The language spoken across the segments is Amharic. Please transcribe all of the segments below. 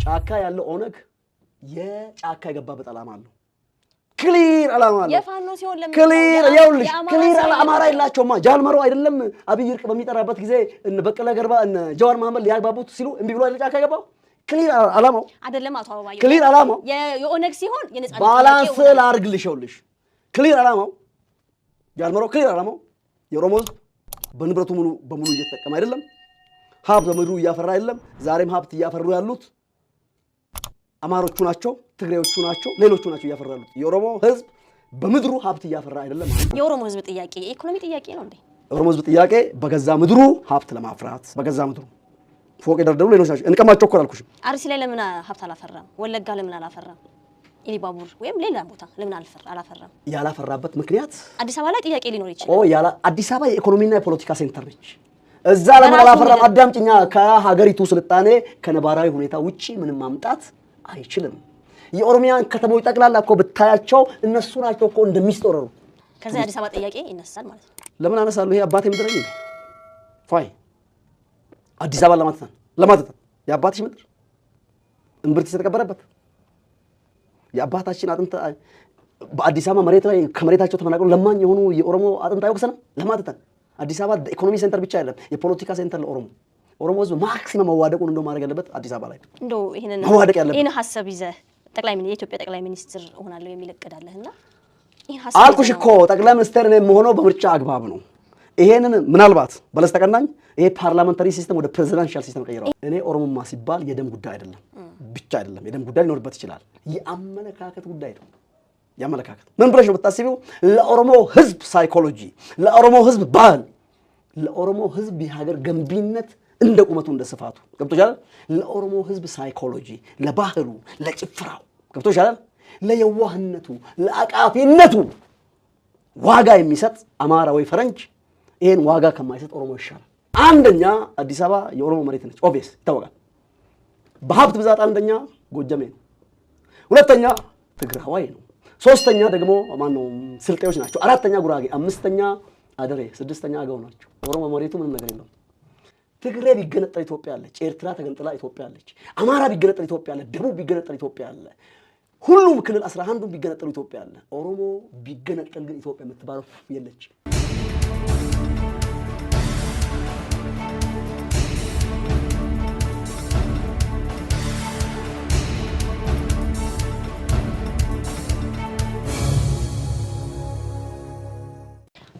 ጫካ ያለው ኦነግ የጫካ የገባበት ዓላማ አለው ክሊር ዓላማ አለው የፋኖ ሲሆን ለምን ክሊር ያውልሽ ክሊር አማራ ይላቸውማ ጃልመሮ አይደለም አብይ ይርቅ በሚጠራበት ጊዜ እነ በቀለ ገርባ እነ ጀዋር መሐመድ ሊያግባቡት ሲሉ እንቢ ብሎ አይደል ጫካ የገባው ክሊር ዓላማው አይደለም አቶ አበባዬ ክሊር ዓላማው የኦነግ ሲሆን የነጻነት ባላንስ ላርግልሽ ይውልሽ ክሊር ዓላማው ጃልመሮ ክሊር ዓላማው የኦሮሞ በንብረቱ ሙሉ በሙሉ እየተጠቀመ አይደለም ሀብት በምድሩ እያፈራ አይደለም ዛሬም ሀብት እያፈሩ ያሉት አማሮቹ ናቸው ትግሬዎቹ ናቸው ሌሎቹ ናቸው እያፈራ ያሉት የኦሮሞ ህዝብ በምድሩ ሀብት እያፈራ አይደለም የኦሮሞ ህዝብ ጥያቄ ኢኮኖሚ ጥያቄ ነው እንዴ የኦሮሞ ህዝብ ጥያቄ በገዛ ምድሩ ሀብት ለማፍራት በገዛ ምድሩ ፎቅ ይደርደሩ ሌሎች ናቸው እንቀማቸው እኮ አልኩሽ አርሲ ላይ ለምን ሀብት አላፈራም ወለጋ ለምን አላፈራም ኢሊባቡር ወይም ሌላ ቦታ ለምን አላፈራም ያላፈራበት ምክንያት አዲስ አበባ ላይ ጥያቄ ሊኖር ይችላል ያላ አዲስ አበባ የኢኮኖሚና የፖለቲካ ሴንተር ነች እዛ ለምን አላፈራም አዳምጪኛ ከሀገሪቱ ስልጣኔ ከነባራዊ ሁኔታ ውጪ ምንም ማምጣት አይችልም የኦሮሚያን ከተሞች ጠቅላላ እኮ ብታያቸው እነሱ ናቸው እኮ እንደሚስጠረሩ ከዛ አዲስ አበባ ጥያቄ ይነሳል ማለት ነው ለምን አነሳለሁ ይሄ አባቴ ምድር ነው ፋይ አዲስ አበባ ለማጥተን የአባትሽ ምድር እምብርት የተቀበረበት የአባታችን አጥንት በአዲስ አበባ መሬት ላይ ከመሬታቸው ተፈናቅለው ለማኝ የሆኑ የኦሮሞ አጥንት አይወክሰንም ለማጥተን አዲስ አበባ ኢኮኖሚ ሴንተር ብቻ አይደለም የፖለቲካ ሴንተር ለኦሮሞ ህዝብ ማክሲመም መዋደቁን እንደው ማድረግ ያለበት አዲስ አበባ ላይ እንደው ይሄን ሐሳብ ይዘህ የኢትዮጵያ ጠቅላይ ሚኒስትር ሆናለሁ የሚል እቅድ አለህና ይሄን ሐሳብ አልኩሽ እኮ ጠቅላይ ሚኒስትር ነኝ መሆኑ በምርጫ አግባብ ነው ይሄንን ምናልባት በለስተቀናኝ ይሄ ፓርላሜንታሪ ሲስተም ወደ ፕሬዚዳንሻል ሲስተም ቀይረው እኔ ኦሮሞማ ሲባል የደም ጉዳይ አይደለም ብቻ አይደለም የደም ጉዳይ ሊኖርበት ይችላል የአመለካከት ጉዳይ ነው ያመለካከት ምን ብለሽ ነው ብታስቢው ለኦሮሞ ህዝብ ሳይኮሎጂ ለኦሮሞ ህዝብ ባህል ለኦሮሞ ህዝብ የሀገር ገንቢነት እንደ ቁመቱ እንደ ስፋቱ ገብቶሻል ለኦሮሞ ህዝብ ሳይኮሎጂ ለባህሉ ለጭፍራው ገብቶሻል ለየዋህነቱ ለአቃፊነቱ ዋጋ የሚሰጥ አማራ ወይ ፈረንጅ ይሄን ዋጋ ከማይሰጥ ኦሮሞ ይሻላል አንደኛ አዲስ አበባ የኦሮሞ መሬት ነች ኦብቪየስ ይታወቃል በሀብት ብዛት አንደኛ ጎጀሜ ነው ሁለተኛ ትግራዋይ ነው ሶስተኛ ደግሞ ማነው ስልጤዎች ናቸው አራተኛ ጉራጌ አምስተኛ አደሬ ስድስተኛ አገው ናቸው ኦሮሞ መሬቱ ምንም ነገር የለውም ትግሬ ቢገነጠል ኢትዮጵያ አለች ኤርትራ ተገንጥላ ኢትዮጵያ አለች አማራ ቢገነጠል ኢትዮጵያ አለ ደቡብ ቢገነጠል ኢትዮጵያ አለ ሁሉም ክልል 11ዱ ቢገነጠሉ ኢትዮጵያ አለ ኦሮሞ ቢገነጠል ግን ኢትዮጵያ የምትባለው የለች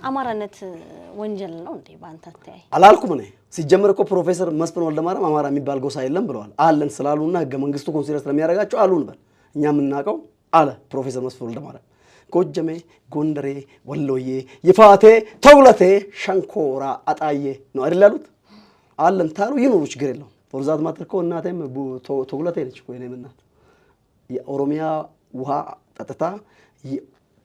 አማራነት ወንጀል ነው እንዴ ባንተ አታይ አላልኩም እኔ ሲጀመር እኮ ፕሮፌሰር መስፍን ወልደማርያም አማራ የሚባል ጎሳ የለም ብለዋል አለን ስላሉና ህገ መንግስቱ ኮንሲደር ስለሚያደርጋቸው አሉን በል እኛ የምናውቀው አለ ፕሮፌሰር መስፍን ወልደማርያም ጎጀሜ ጎንደሬ ወሎዬ ይፋቴ ተውለቴ ሸንኮራ አጣዬ ነው አይደል ያሉት አለን ታሉ ይኖሩ ችግር የለውም ፎርዛት ማትርከ እናቴም ተውለቴ ነች እኮ የኔ እናት የኦሮሚያ ውሃ ጠጥታ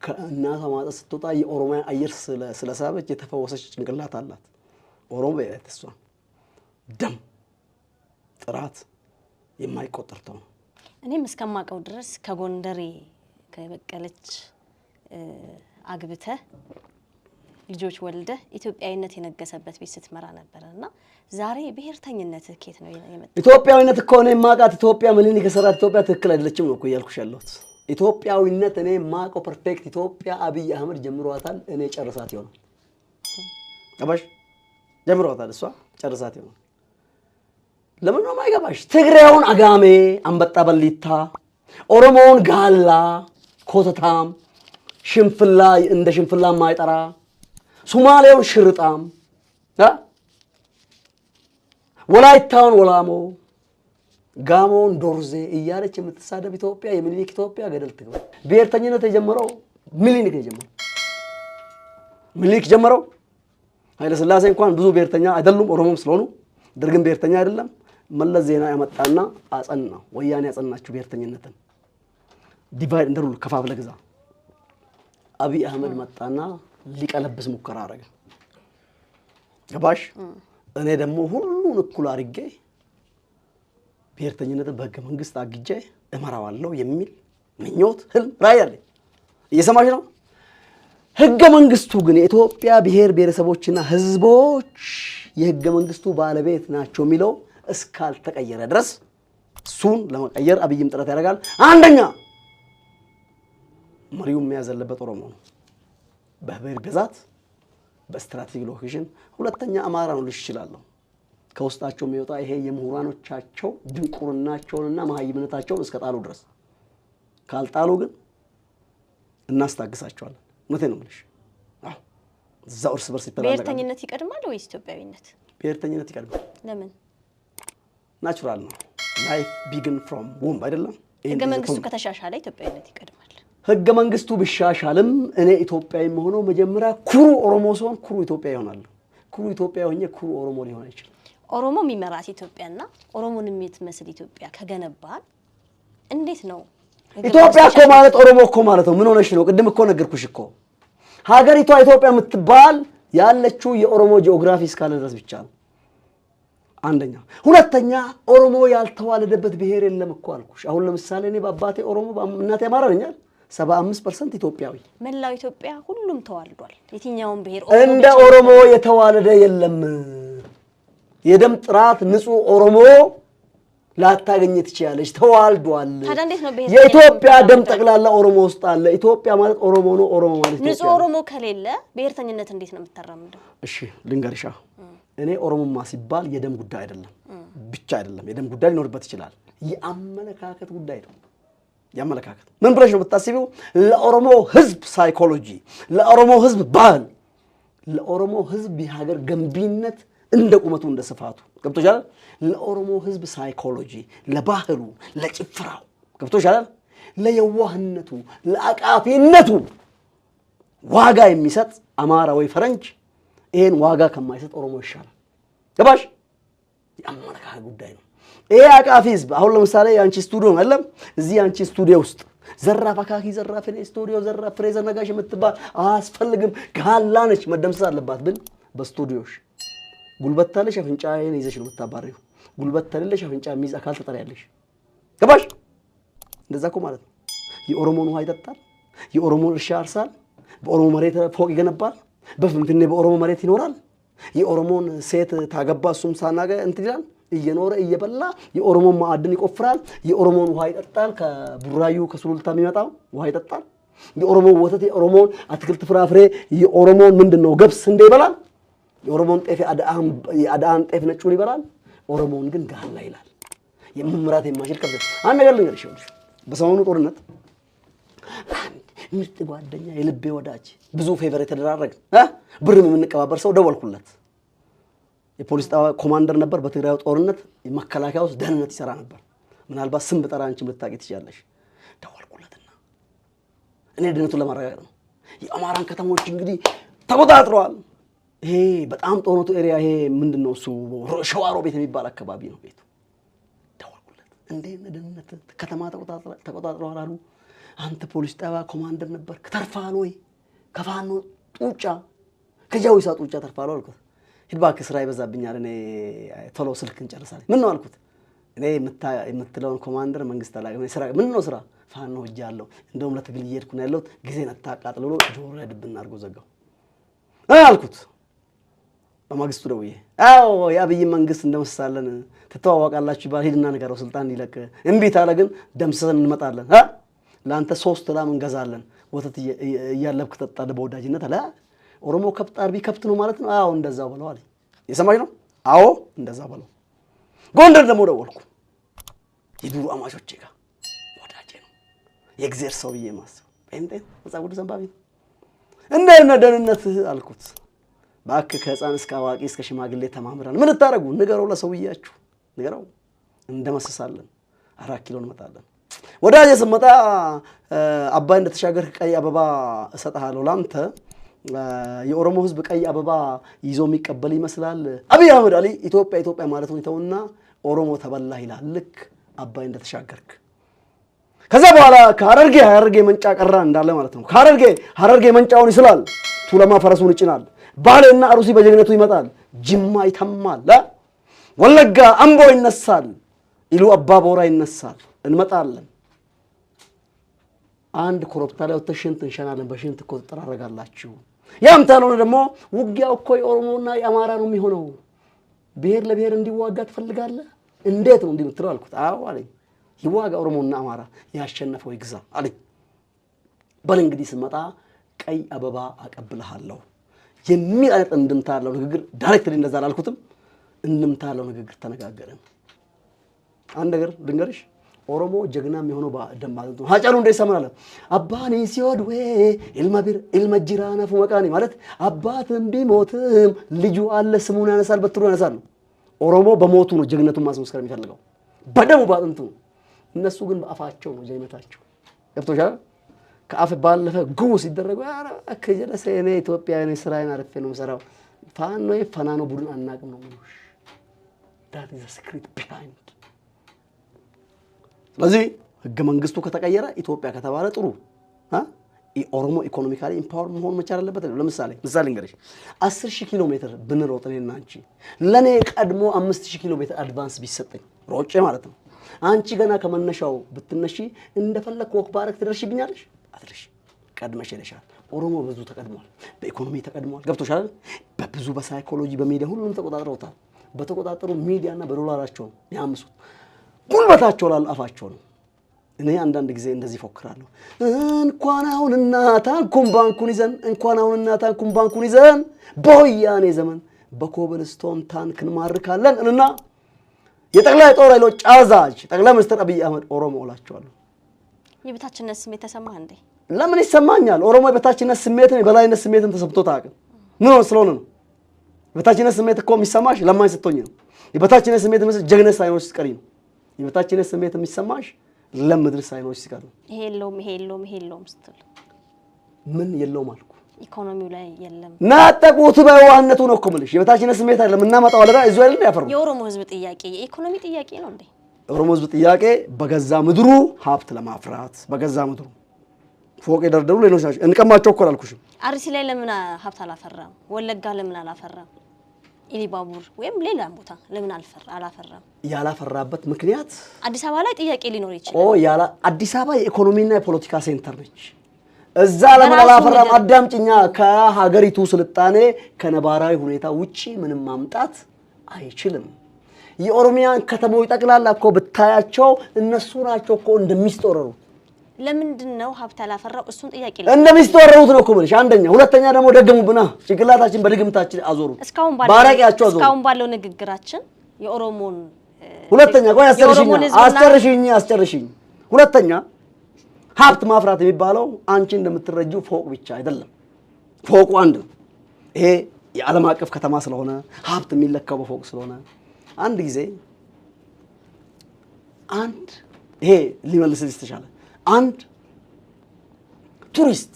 ከእናቷ ማጠጥ ስትወጣ የኦሮሚያ አየር ስለሳበች የተፈወሰች ጭንቅላት አላት ኦሮሞ በእሷ ደም ጥራት የማይቆጠር ተው እኔም እስከማቀው ድረስ ከጎንደሬ ከበቀለች አግብተ ልጆች ወልደ ኢትዮጵያዊነት የነገሰበት ቤት ስትመራ ነበርና ዛሬ ብሔርተኝነት ከየት ነው የመጣው ኢትዮጵያዊነት እኮ ነው የማውቃት ኢትዮጵያ ምንን ከሰራት ኢትዮጵያ ትክክል አይደለችም ነው እኮ ያልኩሽ ያለሁት ኢትዮጵያዊነት እኔ ማቆ ፐርፌክት ኢትዮጵያ አብይ አህመድ ጀምሯታል እኔ ጨርሳት ይሆናል አባሽ ጀምሯታል እሷ ጨርሳት ይሆናል ለምን ነው ማይገባሽ ትግሬውን አጋሜ አንበጣ በሊታ ኦሮሞውን ጋላ ኮተታም ሽንፍላ እንደ ሽንፍላ ማይጠራ ሶማሌውን ሽርጣም ወላይታውን ወላሞ ጋሞን ዶርዜ እያለች የምትሳደብ ኢትዮጵያ የሚኒሊክ ኢትዮጵያ ገደል ትገባ ብሔርተኝነት የጀመረው ሚኒሊክ የጀመረው ሚኒሊክ ጀመረው ኃይለ ሥላሴ እንኳን ብዙ ብሔርተኛ አይደሉም ኦሮሞም ስለሆኑ ደርግም ብሔርተኛ አይደለም መለስ ዜና ያመጣና አጸና ወያኔ ያጸናችሁ ብሔርተኝነትን ዲቫይድ እንደሩል ከፋፍለ ግዛ አብይ አህመድ መጣና ሊቀለብስ ሙከራ አረገ ገባሽ እኔ ደግሞ ሁሉን እኩል አድርጌ ብሔርተኝነትን በህገ መንግስት አግጄ እመራዋለሁ የሚል ምኞት ህልም ራዕይ አለኝ እየሰማሽ ነው ህገ መንግስቱ ግን የኢትዮጵያ ብሔር ብሔረሰቦችና ህዝቦች የህገ መንግስቱ ባለቤት ናቸው የሚለው እስካልተቀየረ ድረስ እሱን ለመቀየር አብይም ጥረት ያደርጋል። አንደኛ መሪው መያዝ ያለበት ኦሮሞ ነው በብሔር ግዛት በስትራቴጂክ ሎኬሽን። ሁለተኛ አማራ ነው ልሽ ይችላል ከውስጣቸው የሚወጣ ይሄ የምሁራኖቻቸው ድንቁርናቸውንና መሀይምነታቸውን እስከ ጣሉ ድረስ ካልጣሉ ግን እናስታግሳቸዋለን። እውነቴን ነው የምልሽ። አዎ እዛው እርስ በርስ ይተላለቃል። ብሔርተኝነት ይቀድማል ወይስ ኢትዮጵያዊነት? ብሔርተኝነት ይቀድማል። ለምን? ናቹራል ነው። ላይፍ ቢግን ፍሮም ወምብ አይደለም። ህገ መንግስቱ ከተሻሻለ ኢትዮጵያዊነት ይቀድማል። ህገ መንግስቱ ቢሻሻልም እኔ ኢትዮጵያዊ ሆኖ መጀመሪያ ኩሩ ኦሮሞ ሲሆን ኩሩ ኢትዮጵያዊ ይሆናል። ኩሩ ኢትዮጵያዊ ሆኜ ኩሩ ኦሮሞ ሊሆን አይችልም። ኦሮሞ የሚመራት ኢትዮጵያና ኦሮሞን የምትመስል ኢትዮጵያ ከገነባል እንዴት ነው? ኢትዮጵያ እኮ ማለት ኦሮሞ እኮ ማለት ነው። ምን ሆነሽ ነው? ቅድም እኮ ነገርኩሽ እኮ ሀገሪቷ ኢትዮጵያ የምትባል ያለችው የኦሮሞ ጂኦግራፊ እስካለ ድረስ ብቻ ነው። አንደኛ። ሁለተኛ ኦሮሞ ያልተዋለደበት ብሔር የለም እኮ አልኩሽ። አሁን ለምሳሌ እኔ በአባቴ ኦሮሞ በእናቴ አማራ ነኝ። 75% ኢትዮጵያዊ። መላው ኢትዮጵያ ሁሉም ተዋልዷል። የትኛውም ብሔር እንደ ኦሮሞ የተዋለደ የለም። የደም ጥራት ንጹህ ኦሮሞ ላታገኝ ትችያለሽ። ተዋልዷል። ታዲያ እንዴት ነው ብሔር? የኢትዮጵያ ደም ጠቅላላ ኦሮሞ ውስጥ አለ። ኢትዮጵያ ማለት ኦሮሞ ነው። ኦሮሞ ማለት ኢትዮጵያ። ንጹህ ኦሮሞ ከሌለ ብሔርተኝነት እንዴት ነው የምታራምደው? እሺ ልንገርሻ፣ እኔ ኦሮሞማ ሲባል የደም ጉዳይ አይደለም ብቻ አይደለም። የደም ጉዳይ ሊኖርበት ይችላል። የአመለካከት ጉዳይ ነው። የአመለካከት ምን ብለሽ ነው የምታስቢው? ለኦሮሞ ህዝብ ሳይኮሎጂ፣ ለኦሮሞ ህዝብ ባህል፣ ለኦሮሞ ህዝብ የሀገር ገንቢነት እንደ ቁመቱ እንደ ስፋቱ ገብቶሻል። ለኦሮሞ ህዝብ ሳይኮሎጂ፣ ለባህሉ፣ ለጭፍራው ገብቶሻል። ለየዋህነቱ፣ ለአቃፊነቱ ዋጋ የሚሰጥ አማራ ወይ ፈረንጅ ይሄን ዋጋ ከማይሰጥ ኦሮሞ ይሻላል። ገባሽ? የአመለካከት ጉዳይ ነው። ይሄ አቃፊ ህዝብ አሁን ለምሳሌ ያንቺ ስቱዲዮ አይደለም? እዚህ ያንቺ ስቱዲዮ ውስጥ ዘራፍ አካኪ ዘራፍ እኔ ስቱዲዮ ዘራፍ ፍሬዘር ነጋሽ የምትባል አያስፈልግም ጋላነች መደምሰስ አለባት ብል በስቱዲዮሽ ጉልበት ታለሽ አፍንጫዬን ይዘሽ ነው የምታባሪው። ጉልበት ታለሽ አፍንጫ የሚይዝ አካል ተጠሪያለሽ። ገባሽ? እንደዛ እኮ ማለት ነው። የኦሮሞን ውሃ ይጠጣል፣ የኦሮሞን እርሻ ያርሳል፣ በኦሮሞ መሬት ፎቅ ይገነባል፣ በፍንፍኔ በኦሮሞ መሬት ይኖራል። የኦሮሞን ሴት ታገባ እሱም ሳናገ እንትን ይላል። እየኖረ እየበላ የኦሮሞን ማዕድን ይቆፍራል። የኦሮሞን ውሃ ይጠጣል። ከቡራዩ ከሱሉልታ የሚመጣው ውሃ ይጠጣል። የኦሮሞን ወተት፣ የኦሮሞን አትክልት ፍራፍሬ፣ የኦሮሞን ምንድነው ገብስ እንደ ይበላል። የኦሮሞን ጤፍ የአዳን ጤፍ ነጩን ይበላል። ኦሮሞን ግን ጋላ ይላል። የመምራት የማይችል ከብት አንድ ነገር ልንገርሽ። በሰሞኑ ጦርነት ምርጥ ጓደኛ የልቤ ወዳጅ ብዙ ፌቨር የተደራረገ ብርም የምንቀባበር ሰው ደወልኩለት። የፖሊስ ጣቢያ ኮማንደር ነበር። በትግራይ ጦርነት መከላከያ ውስጥ ደህንነት ይሰራ ነበር። ምናልባት ስም ብጠራ አንቺም ልታውቂ ትችያለሽ። ደወልኩለትና እኔ ደህንነቱን ለማረጋገጥ ነው። የአማራን ከተሞች እንግዲህ ተቆጣጥረዋል። ይሄ በጣም ጦርነቱ ኤሪያ ይሄ ምንድነው እሱ ሸዋሮ ቤት የሚባል አካባቢ ነው ቤቱ። ደወልኩለት። እንዴ ደህንነት ከተማ ተቆጣጥረዋል አሉ። አንተ ፖሊስ ጣቢያ ኮማንደር ነበር ከተርፋል ወይ? ከፋኖ ጡጫ ከጃዊሳ ጡጫ ተርፋል አልኩት። ሂድ እባክህ ስራ ይበዛብኛል እኔ ቶሎ ስልክ እንጨርሳለን። ምን ነው አልኩት። እኔ የምትለውን ኮማንደር መንግስት አላገኘ ስራ ምን ነው ስራ ፋኖ ሆጃለሁ እንደውም ለትግል እየሄድኩ ነው ያለሁት ጊዜን አታቃጥል ብሎ ጆሮ ላይ ድብና አድርጎ ዘጋው አልኩት። በማግስቱ ደውዬ አዎ የአብይ መንግስት እንደመሰሳለን ትተዋወቃላችሁ ይባል ሂድና ንገረው ስልጣን ይለቅ እምቢ ታለ ግን ደምስሰን እንመጣለን ለአንተ 3 ላም እንገዛለን ወተት እያለብክ ተጣደ በወዳጅነት አለ። ኦሮሞ ከብት አርቢ ከብት ነው ማለት ነው። አዎ እንደዛው በለው አለኝ። የሰማሽ ነው? አዎ እንደዛው በለው። ጎንደር ደግሞ ደወልኩ። የዱሩ አማቾቼ ጋር ወዳጄ ነው የእግዚአብሔር ሰው ብዬ ማሰብ እንዴ መጽሐፍ ቅዱስ አንባቢ እንደነ ደህንነት አልኩት። ባክ ከህፃን እስከ አዋቂ እስከ ሽማግሌ ተማምራን ምን ታረጉ ንገረው ለሰውያችሁ ንገረው እንደመስሳለን 4 ኪሎ እንመጣለን። ወዳጄ ስመጣ አባይ እንደተሻገር ቀይ አበባ እሰጣለሁ ላንተ የኦሮሞ ህዝብ ቀይ አበባ ይዞ የሚቀበል ይመስላል። አብይ አህመድ አሊ ኢትዮጵያ ማለት ነው ተውና ኦሮሞ ተበላህ ይላል ልክ አባይ እንደተሻገርክ። ከዛ በኋላ ሐረርጌ መንጫ ቀራ እንዳለ ማለት ነው። ሐረርጌ መንጫውን ይስላል። ቱለማ ፈረሱን ይጭናል። ባሌና አሩሲ በጀግነቱ ይመጣል። ጅማ ይተማል። ወለጋ አምቦ ይነሳል። ኢሉ አባ ቦራ ይነሳል። እንመጣለን። አንድ ኮረብታ ላይ ወተሽንት እንሸናለን። በሽንት እኮ ተጠራረጋላችሁ። ያም ታልሆነ ደግሞ ውጊያው እኮ የኦሮሞና የአማራ ነው የሚሆነው። ብሔር ለብሔር እንዲዋጋ ትፈልጋለህ? እንዴት ነው እንዲህ የምትለው አልኩት። አዎ አለኝ። ይዋጋ ኦሮሞና አማራ ያሸነፈው ይግዛ አለኝ። በል እንግዲህ ስመጣ ቀይ አበባ አቀብልሃለሁ የሚል አይነት እንድምታ ያለው ንግግር ዳይሬክትሊ እንደዛ አላልኩትም። እንድምታ ያለው ንግግር ተነጋገርን። አንድ ነገር ልንገርሽ፣ ኦሮሞ ጀግና የሚሆነው በደም ማለት ነው። ሀጫሉ እንደ ይሰማል አባኒ ሲወድ ወይ ኢልመጅራና ፉመቃኒ ማለት አባትም ቢሞትም ልጁ አለ ስሙን ያነሳል በትሩ ያነሳል ነው። ኦሮሞ በሞቱ ነው ጀግነቱን ማስመስከር የሚፈልገው በደሙ ባጥንቱ። እነሱ ግን በአፋቸው ነው ጀግነታቸው። ገብቶሻል? ከአፍ ባለፈ ጉ ሲደረጉ ኧረ ከጀለሰ እኔ ኢትዮጵያ እኔ ስራዬን አርፌ ነው የምሰራው ፋኖ ፈናኖ ቡድን አናቅም ነው የሚሉሽ። that is a secret behind። ስለዚህ ህገ መንግስቱ ከተቀየረ ኢትዮጵያ ከተባለ ጥሩ ኦሮሞ ኢኮኖሚካሊ ኢምፓወር መሆን መቻል አለበት። ለምሳሌ እንግዲህ 10000 ኪሎ ሜትር ብንሮጥ እኔና አንቺ ለኔ ቀድሞ 5000 ኪሎ ሜትር አድቫንስ ቢሰጠኝ ሮጬ ማለት ነው። አንቺ ገና ከመነሻው ብትነሺ እንደፈለክ ወክ ባረክ ትደርሺብኛለሽ አትልሽ። ቀድመሽ ሄደሻል። ኦሮሞ ብዙ ተቀድሟል፣ በኢኮኖሚ ተቀድሟል። ገብቶሻል? በብዙ በሳይኮሎጂ በሚዲያ ሁሉም ተቆጣጥረውታል። በተቆጣጠሩ ሚዲያና በዶላራቸው ያምሱት ጉልበታቸው ላልአፋቸው ነው። እኔ አንዳንድ ጊዜ እንደዚህ ፎክራለሁ። እንኳን አሁንና ታንኩን ባንኩን ይዘን በወያኔ ዘመን በኮብልስቶን ታንክን ማርካለን እና የጠቅላይ ጦር ኃይሎች አዛዥ ጠቅላይ ሚኒስትር አብይ አህመድ ኦሮሞ እላቸዋለሁ። የበታችነት ስሜት ተሰማህ እንዴ? ለምን ይሰማኛል? ኦሮሞ የበታችነት ስሜትን የበላይነት ስሜትን ተሰምቶት አያውቅም። ምን ስለሆነ ነው? የበታችነት ስሜት እኮ የሚሰማሽ ለማኝ ስትሆኝ ነው። የበታችነት ስሜት የሚሰማሽ ጀግነት ሳይኖርሽ ሲቀር ነው። የበታችነት ስሜት የሚሰማሽ ለምድር ሳይኖርሽ ሲቀር ነው። ይሄ የለውም ስትል ምን የለውም አልኩ? ኢኮኖሚው ላይ የለም። ናጠቁት በዋህነቱ ነው እኮ የምልሽ። የበታችነት ስሜት አይደለም እናመጣው አለዳ እዙ አይደለም ያፈሩ። የኦሮሞ ህዝብ ጥያቄ የኢኮኖሚ ጥያቄ ነው እንዴ? የኦሮሞ ህዝብ ጥያቄ በገዛ ምድሩ ሀብት ለማፍራት በገዛ ምድሩ ፎቅ የደረደሩ ሌሎች ናቸው። እንቀማቸው እኮ አላልኩሽም? አርሲ ላይ ለምን ሀብት አላፈራም? ወለጋ ለምን አላፈራም? ኢሊባቡር ወይም ሌላ ቦታ ለምን አላፈራም? ያላፈራበት ምክንያት አዲስ አበባ ላይ ጥያቄ ሊኖር ይችላል። አዲስ አበባ የኢኮኖሚና የፖለቲካ ሴንተር ነች። እዛ ለምን አላፈራም? አዳምጪኛ። ከሀገሪቱ ስልጣኔ ከነባራዊ ሁኔታ ውጪ ምንም ማምጣት አይችልም። የኦሮሚያን ከተሞች ጠቅላላ እኮ ብታያቸው እነሱ ናቸው እኮ እንደሚስጦረሩ። ለምንድነው ሀብት ያላፈራው? እሱን ጥያቄ እንደሚስጦረሩት ነው እኮ ማለት። አንደኛ፣ ሁለተኛ ደግሞ ደገሙብና ጭንቅላታችን በድግምታችን አዞሩ። እስካሁን ባለው ንግግራችን የኦሮሞን ሁለተኛ ቆይ አስጨርሽኝ። ሁለተኛ ሀብት ማፍራት የሚባለው አንቺ እንደምትረጂው ፎቅ ብቻ አይደለም። ፎቁ አንድ ነው። ይሄ የዓለም አቀፍ ከተማ ስለሆነ ሀብት የሚለካው በፎቅ ስለሆነ አንድ ጊዜ ይሄ ሊመልስልሽ ተሻለ። አንድ ቱሪስት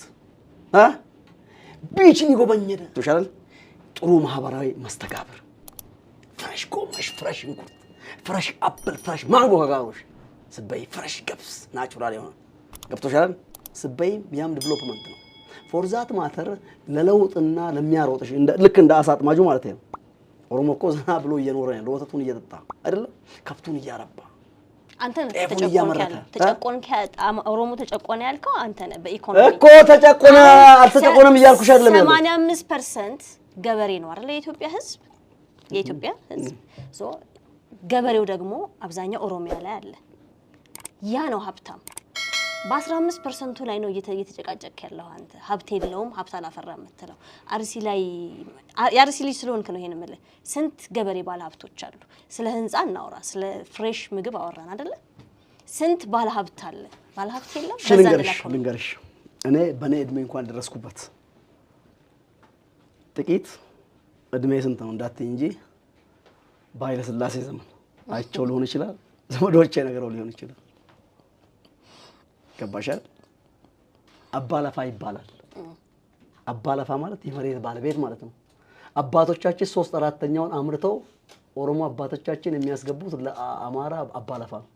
ቢችን ይጎበኘደ ተሻለ። ጥሩ ማህበራዊ መስተጋብር፣ ፍሬሽ ጎመሽ፣ ፍሬሽ እንቁርት፣ ፍሬሽ አፕል፣ ፍሬሽ ማንጎ ከጋሮሽ ስበይ፣ ፍሬሽ ገብስ ናቹራል የሆነ ገብቶሻል። ስበይ ያም ዴቨሎፕመንት ነው። ፎርዛት ማተር ለለውጥና ለሚያሮጥሽ ልክ እንደ አሳ አጥማጁ ማለት ነው። ኦሮሞ እኮ ዘና ብሎ እየኖረ ነው። ወተቱን እየጠጣ አይደለም፣ ከብቱን እያረባ አንተ ነህ ተጨቆንክ። ኦሮሞ ተጨቆነ ያልከው አንተ ነህ። በኢኮኖሚ እኮ ተጨቆነ አልተጨቆነም እያልኩሽ አይደለም። 85% ገበሬ ነው አይደል? የኢትዮጵያ ህዝብ ገበሬው ደግሞ አብዛኛው ኦሮሚያ ላይ አለ። ያ ነው ሀብታም። በ15% ላይ ነው እየተጨቃጨቅ ያለው አንተ። ሀብት የለውም ሀብት አላፈራም የምትለው አርሲ ላይ የአርሲ ልጅ ስለሆንክ ነው ይሄን የምልህ። ስንት ገበሬ ባለ ሀብቶች አሉ። ስለ ህንጻ እናውራ፣ ስለ ፍሬሽ ምግብ አወራን አይደለ? ስንት ባለ ሀብት አለ። ባለ ሀብት የለም። ልንገርሽ እኔ በኔ እድሜ እንኳን ደረስኩበት ጥቂት እድሜ ስንት ነው እንዳትይ እንጂ በኃይለ ሥላሴ ዘመን አይቸው ሊሆን ይችላል፣ ዘመዶቼ ነገረው ሊሆን ይችላል። ገባሻል? አባለፋ ይባላል። አባለፋ ማለት የመሬት ባለቤት ማለት ነው። አባቶቻችን 3/4ኛውን አምርተው ኦሮሞ አባቶቻችን የሚያስገቡት ለአማራ አባለፋ ነው።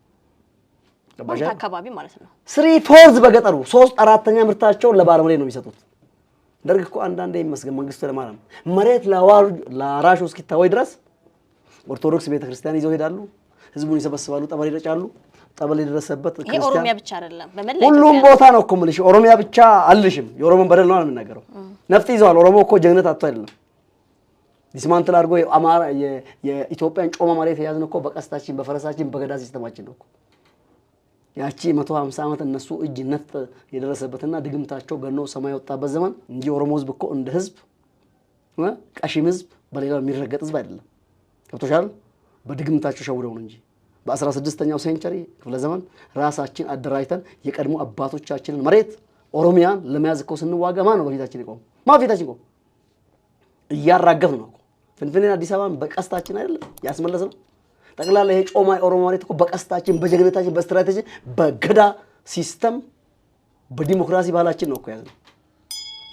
ገባሻል? አካባቢ ማለት ነው። 3/4 በገጠሩ 3/4ኛ ምርታቸውን ለባለመሬት ነው የሚሰጡት። ደርግ እኮ አንዳንዴ ይመስገን መንግስቱ ለማለም መሬት ለአራሹ እስኪታወይ ድረስ ኦርቶዶክስ ቤተክርስቲያን ይዘው ሄዳሉ። ህዝቡን ይሰበስባሉ፣ ጠበል ይረጫሉ። ጠበል የደረሰበት ክርስቲያን ኦሮሚያ ብቻ አይደለም፣ በመላ ሁሉም ቦታ ነው እኮ የምልሽ። ኦሮሚያ ብቻ አልልሽም። የኦሮሞን በደል ነው የምናገረው። ነፍጥ ይዘዋል። ኦሮሞ እኮ ጀግነት አጥቶ አይደለም። ዲስማንትል አድርጎ አማራ የኢትዮጵያን ጮማ መሬት የያዝነው እኮ በቀስታችን በፈረሳችን በገዳ ሲስተማችን ነው እኮ ያቺ 150 ዓመት እነሱ እጅ ነፍጥ የደረሰበትና ድግምታቸው ገኖ ሰማይ ወጣበት ዘመን እንጂ ኦሮሞ ህዝብ እኮ እንደ ህዝብ ቀሽም ህዝብ በሌላው የሚረገጥ ህዝብ አይደለም ገብቶሻል በድግምታቸው ሸውደው ነው እንጂ በ16ኛው ሴንቸሪ ክፍለ ዘመን ራሳችን አደራጅተን የቀድሞ አባቶቻችንን መሬት ኦሮሚያን ለመያዝ እኮ ስንዋጋ ማን ነው በፊታችን ይቆም ማፊታችን ይቆም እያራገፍ ነው እኮ ፍንፍኔን አዲስ አበባን በቀስታችን አይደለም ያስመለስ ነው ጠቅላላ ይሄ ጮማ ኦሮሞ መሬት እኮ በቀስታችን በጀግነታችን በስትራቴጂ በገዳ ሲስተም በዲሞክራሲ ባህላችን ነው እኮ ያዝነው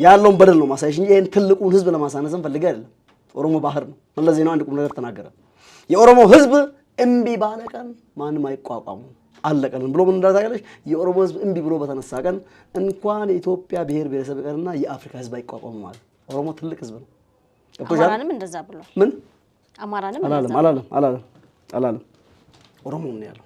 ያለውን በደል ነው ማሳየሽ እንጂ ይሄን ትልቁን ህዝብ ለማሳነስም ፈልገ አይደለም ኦሮሞ ባህር ነው ስለዚህ ነው አንድ ቁም ነገር ተናገረ የኦሮሞ ህዝብ እምቢ ባለቀን ማንም አይቋቋሙ አለቀልን ብሎ ምን እንዳታገለሽ የኦሮሞ ህዝብ እምቢ ብሎ በተነሳ ቀን እንኳን የኢትዮጵያ ብሔር ብሔረሰብ ቀርና የአፍሪካ ህዝብ አይቋቋሙ ማለት ኦሮሞ ትልቅ ህዝብ ነው አማራንም እንደዛ ብሎ ምን አማራንም አላለም ኦሮሞ ነው ያለው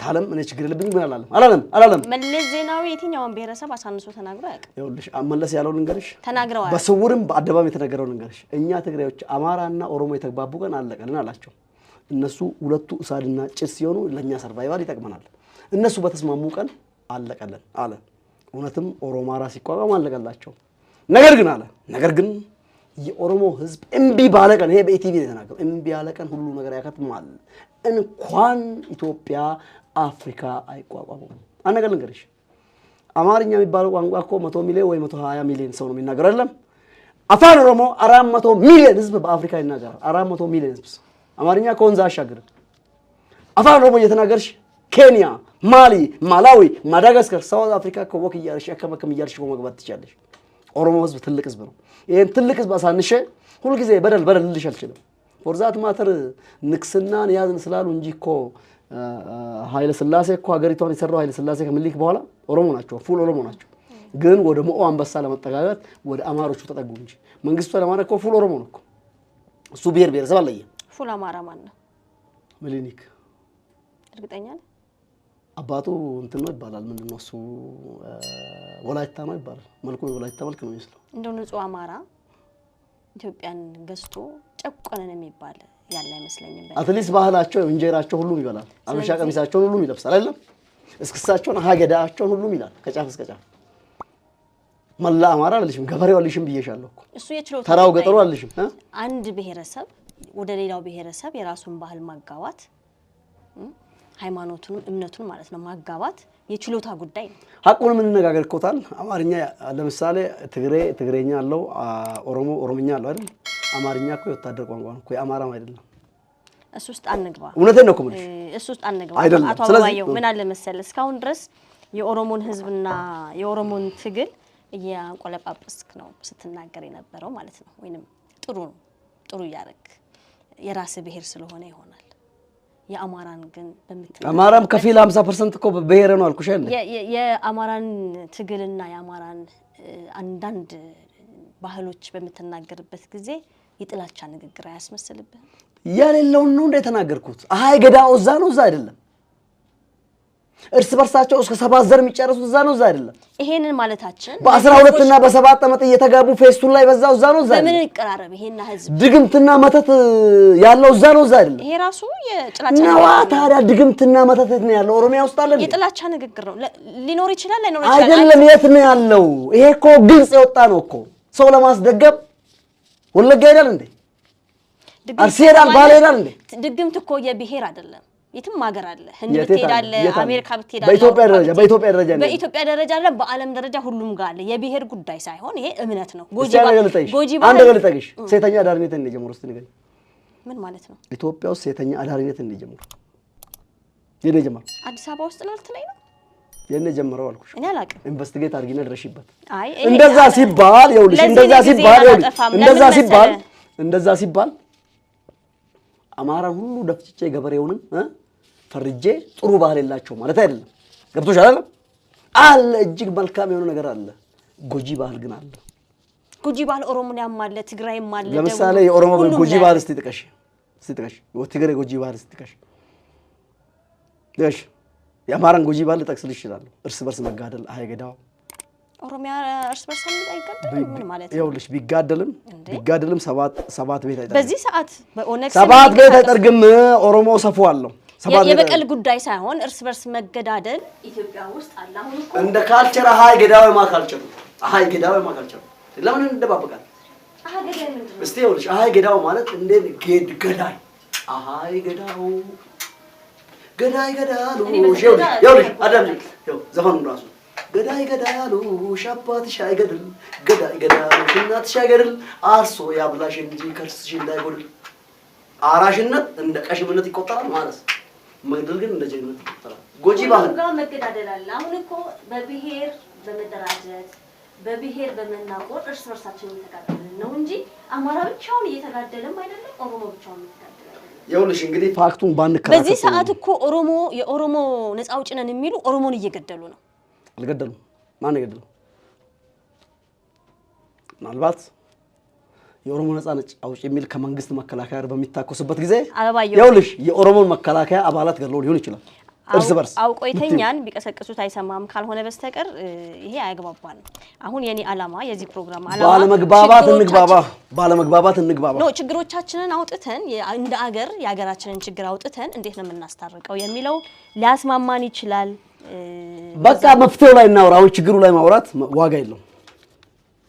ታለም እኔ ችግር የለብኝ ምን አላለም መለስ ዜናዊ የትኛውን ብሔረሰብ አሳንሶ ተናግሮ ያውቃል ይኸውልሽ መለስ ያለው ልንገርሽ ተናግረዋል በስውርም በአደባባይ የተነገረው ልንገርሽ እኛ ትግሬዎች አማራና ኦሮሞ የተግባቡ ቀን አለቀልን አላቸው እነሱ ሁለቱ እሳድና ጭስ ሲሆኑ ለኛ ሰርቫይቫል ይጠቅመናል እነሱ በተስማሙ ቀን አለቀልን አለ እውነትም ኦሮማራ ሲቋቋም አለቀላቸው ነገር ግን የኦሮሞ ህዝብ እምቢ ባለቀን ይሄ በኢቲቪ ነው የተናገረው እምቢ ባለቀን ሁሉ ነገር ያከትማል እንኳን ኢትዮጵያ አፍሪካ አይቋቋሙም አነገር ልንገርሽ አማርኛ የሚባለው ቋንቋ እኮ 100 ሚሊዮን ወይ 120 ሚሊዮን ሰው ነው የሚናገረው አይደለም አፋን ኦሮሞ 400 ሚሊዮን ህዝብ በአፍሪካ ይናገራል 400 ሚሊዮን ህዝብ አማርኛ ከወንዝ አሻገረ አፋን ኦሮሞ እየተናገርሽ ኬንያ ማሊ ማላዊ ማዳጋስካር ሳውዝ አፍሪካ ከወክ ይያርሽ አከመከም ይያርሽ መግባት ትችላለሽ ኦሮሞ ህዝብ ትልቅ ህዝብ ነው ይሄን ትልቅ ህዝብ አሳንሼ ሁሉ ጊዜ በደል ልልሽ አልችልም ፎርዛት ማተር ንክስናን ያዝን ስላሉ እንጂ እኮ ኃይለ ሥላሴ እኮ ሀገሪቷን የሰራው ኃይለ ሥላሴ ከምኒልክ በኋላ ኦሮሞ ናቸው ፉል ኦሮሞ ናቸው ግን ወደ ሞኦ አንበሳ ለመጠጋጋት ወደ አማሮቹ ተጠጉ እንጂ መንግስቱ ለማን እኮ ፉል ኦሮሞ ነው እኮ እሱ ብሔር ብሔረሰብ አለየ ፉል አማራ ማን ነው ምኒልክ እርግጠኛ ነኝ አባቱ እንትን ነው ይባላል ምንድነው እሱ ወላይታ ነው ይባላል መልኩ ወላይታ መልክ ነው የሚመስለው እንደው ንጹህ አማራ ኢትዮጵያን ገዝቶ ጨቆነን የሚባል ያለ አይመስለኝም አትሊስት ባህላቸው እንጀራቸው ሁሉም ይበላል አበሻ ቀሚሳቸው ሁሉም ይለብሳል አይደለም እስክሳቸውን ሀገዳቸው ሁሉም ይላል ከጫፍ እስከ ጫፍ መላ አማራ አልልሽም ገበሬው አልልሽም ብዬሻለሁ እኮ እሱ የችሎታ ተራው ገጠሩ አልልሽም አንድ ብሔረሰብ ወደ ሌላው ብሔረሰብ የራሱን ባህል ማጋባት ሃይማኖቱን እምነቱን ማለት ነው ማጋባት የችሎታ ጉዳይ ነው ሐቁን ምን እንነጋገር ኮታል አማርኛ ለምሳሌ ትግሬኛ አለው ኦሮሞ ኦሮምኛ አለው አይደል አማርኛ እኮ የወታደር ቋንቋ ነው እኮ የአማራም አይደለም እሱ ውስጥ አንግባ እውነቴን ነው እኮ ማለት እሱ ውስጥ አንግባ አቶ አባየው ምን አለ መሰለ እስካሁን ድረስ የኦሮሞን ህዝብና የኦሮሞን ትግል እያንቆለጳጳስክ ነው ስትናገር የነበረው ማለት ነው ወይንም ጥሩ ያረክ የራስ ብሔር ስለሆነ ይሆናል የአማራን ግን አማራም ከፊል 50% እኮ በብሔር ነው አልኩሽ አይደል የአማራን ትግልና የአማራን አንዳንድ ባህሎች በመተናገርበት ጊዜ የጥላቻ ንግግር አያስመስልብህ ያለውን ነው እንደተናገርኩት አይ ገዳው እዛ ነው እዛ አይደለም እርስ በርሳቸው እስከ 7 ዘር የሚጨርሱት እዛ ነው እዛ አይደለም ይሄንን ማለታችን በ12 እና በ7 ዓመት እየተጋቡ ፌስቱን ላይ በዛው እዛ ነው እዛ በምን ይቀራረብ ይሄና ህዝብ ድግምትና መተት ያለው እዛ ነው እዛ አይደለም ይሄ ራሱ የጥላቻ ነው ታዲያ ድግምትና መተት ነው ያለው ኦሮሚያ ውስጥ አለ የጥላቻ ንግግር ነው ሊኖር ይችላል ላይኖር ይችላል አይደለም የት ነው ያለው ይሄ እኮ ግልጽ የወጣ ነው እኮ ሰው ለማስደገም ወለጋ ይላል እንዴ አርሲራል ባለ ይላል እንዴ ድግምት እኮ የብሔር አይደለም የትም ሀገር አለ ህንድ ብትሄዳለ አሜሪካ ብትሄዳለ በኢትዮጵያ ደረጃ አለ በአለም ደረጃ ሁሉም ጋር አለ የብሔር ጉዳይ ሳይሆን ይሄ እምነት ነው ጎጂባ አንድ ገለጠሽ ሴተኛ አዳሪነት እንደጀመሩ እስቲ ንገሪ ምን ማለት ነው ኢትዮጵያ ውስጥ ሴተኛ አዳሪነት እንደጀመሩ የደጀመሩ አዲስ አበባ ውስጥ ነው ልትለኝ ነው የኔ ጀመረው አልኩሽ እኔ አላውቅም ኢንቨስቲጌት አድርጊና ድረሽበት አይ እንደዛ ሲባል ይኸውልሽ እንደዛ ሲባል አማራን ሁሉ ደፍጭቼ ገበሬውንም ፈርጄ ጥሩ ባህል የላቸው ማለት አይደለም ገብቶሻል አይደል አለ እጅግ መልካም የሆነ ነገር አለ ጎጂ ባህል ግን አለ ጎጂ ባህል ኦሮሞን ያማለ ትግራይም አለ ለምሳሌ የኦሮሞ ጎጂ ባህል እስቲ ጥቀሽ ወትግሬ ጎጂ ባህል እስቲ ጥቀሽ የአማራን ጎጂ ባህል ልጠቅስልሽ ይችላል እርስ በርስ መጋደል አይገዳው ኦሮሚያ እርስ በርስ አይጋደልም ምን ማለት ነው? ይኸውልሽ ቢጋደልም ሰባት ቤት አይጠርግም። በዚህ ሰዓት በኦነግ ሰባት ቤት አይጠርግም። ኦሮሞ ሰፉ አለው። የበቀል ጉዳይ ሳይሆን እርስ በርስ መገዳደል ኢትዮጵያ ውስጥ አለ። አሁን እኮ እንደ ካልቸር አሃይ ገዳው ማካልቸር አሃይ ገዳው ማካልቸር ለምን እንደባበቃል? አሃይ ገዳው ምንድን ነው? እስቲ ይኸውልሽ አሃይ ገዳው ማለት እንደ ገዳይ አሃይ ገዳው ገዳይ ገዳሉ ይኸውልሽ አዳም ዘፈኑ ራሱ ገዳይ ገዳሉ ሻባትሽ አይገድል ገዳይ ገዳሉ እናትሽ አይገድል አርሶ ያብላሽ እንጂ ከርስሽ እንዳይጎድል። አራሽነት እንደ ቀሽምነት ይቆጠራል ማለት መግደል ግን እንደ ጀግንነት ይቆጠራል። ጎጂ ባህል ጋር መገዳደል አለ። አሁን እኮ በብሔር በመደራጀት በብሔር በመናቆር እርስ በርሳችን እየተጋደልን ነው እንጂ አማራ ብቻውን እየተጋደለም አይደለም፣ ኦሮሞ ብቻውን እየተጋደለ አይደለም። ይኸውልሽ እንግዲህ ፋክቱን ባንከራከር በዚህ ሰዓት እኮ የኦሮሞ ነፃ አውጪ ነን የሚሉ ኦሮሞን እየገደሉ ነው። አልገደሉም። ማን የገደለው? ምናልባት የኦሮሞ ነፃ አውጪ የሚል ከመንግስት መከላከያ በሚታኮስበት ጊዜ ይኸውልሽ የኦሮሞን መከላከያ አባላት ገድለው ሊሆን ይችላል። እርስ በርስ አውቆይተኛን ቢቀሰቅሱት አይሰማም ካልሆነ በስተቀር ይሄ አያግባባንም። አሁን የኔ ዓላማ የዚህ ፕሮግራም ዓላማ ባለመግባባት እንግባባ ነው። ችግሮቻችንን አውጥተን እንደ አገር የሀገራችንን ችግር አውጥተን እንዴት ነው የምናስታርቀው የሚለው ሊያስማማን ይችላል። በቃ መፍትሄው ላይ እናውራ። አሁን ችግሩ ላይ ማውራት ዋጋ የለውም።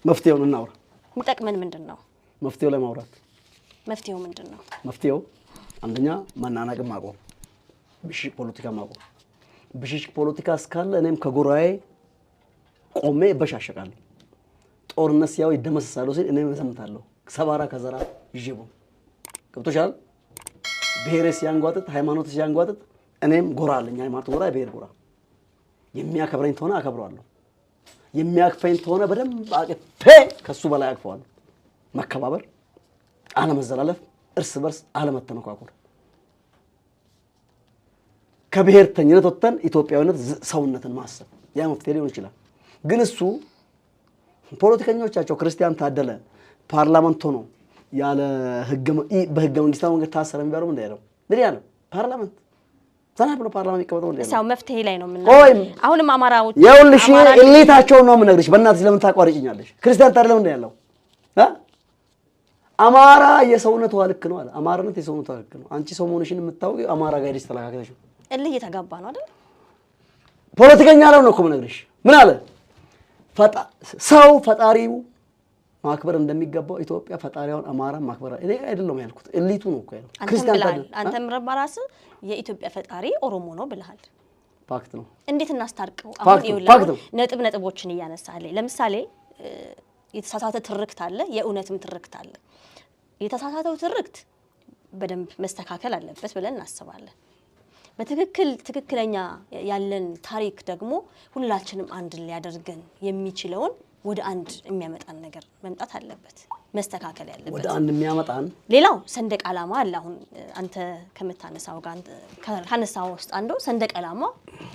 መፍትሄውን እናውራ። የሚጠቅመን ምንድነው? መፍትሄው ላይ ማውራት። መፍትሄው ምንድነው? መፍትሄው አንደኛ መናናቅም ማቆም፣ ብሽሽቅ ፖለቲካ ማቆም። ብሽሽቅ ፖለቲካ እስካለ እኔም ከጎራዬ ቆሜ በሻሸቃለሁ። ጦርነት ሲያው ይደመሰሳለሁ ሲል እኔም እሰምታለሁ። ሰባራ ከዘራ ይዤው ገብቶሻል። ብሔሬ ሲያንጓጥጥ ሃይማኖት ሲያንጓጥጥ እኔም ጎራ አለኝ። ሃይማኖት ጎራ፣ ብሔር ጎራ። የሚያከብረኝ ተሆነ አከብረዋለሁ። የሚያክፈኝ ተሆነ በደንብ አቅፌ ከሱ በላይ አቅፈዋለሁ። መከባበር፣ አለመዘላለፍ፣ እርስ በርስ አለመተነኳኮር፣ ከብሔርተኝነት ወጥተን ኢትዮጵያዊነት ሰውነትን ማሰብ ያ መፍትሄ ሊሆን ይችላል። ግን እሱ ፖለቲከኞቻቸው ክርስቲያን ታደለ ፓርላመንት ሆኖ ያለ በህገ መንግስታዊ መንገድ ታሰረ የሚባለው ምን ነው? ምን ያለው ፓርላመንት ዘና ብሎ ፓርላመንት ይቀመጣው እንዴ? እሳው መፍትሄ ላይ ነው የምናየው። አሁንም አማራዎች ይኸውልሽ እሊታቸው ነው የምነግርሽ። በእናትሽ ለምን ታቋርጭኛለሽ? ክርስቲያን ታደለ ምን ያለው አማራ የሰውነቷ ልክ ነው አለ። አማራነት የሰውነቷ ልክ ነው። አንቺ ሰው መሆንሽን የምታውቂው አማራ ጋር ሄደሽ ተላካከተሽ እልህ እየተጋባ ነው አይደል? ፖለቲከኛ ነው እኮ የምነግርሽ። ምን አለ ሰው ፈጣሪው ማክበር እንደሚገባው ኢትዮጵያ ፈጣሪውን አማራ ማክበር እኔ አይደለም ያልኩት፣ እሊቱ ነው እኮ ያለው። ክርስቲያን ታደለ አንተም ረባራስ የኢትዮጵያ ፈጣሪ ኦሮሞ ነው ብለሃል። ፋክት ነው። እንዴት እናስታርቀው? አሁን ይኸውልህ ነጥቦችን እያነሳለኝ ለምሳሌ የተሳሳተ ትርክት አለ፣ የእውነትም ትርክት አለ። የተሳሳተው ትርክት በደንብ መስተካከል አለበት ብለን እናስባለን። ትክክለኛ ያለን ታሪክ ደግሞ ሁላችንም አንድ ሊያደርገን የሚችለውን ወደ አንድ የሚያመጣን ነገር መምጣት አለበት፣ መስተካከል ያለበት ወደ አንድ የሚያመጣን። ሌላው ሰንደቅ ዓላማ አለ። አሁን አንተ ከምታነሳው ጋር ካነሳው ውስጥ አንዱ ሰንደቅ ዓላማ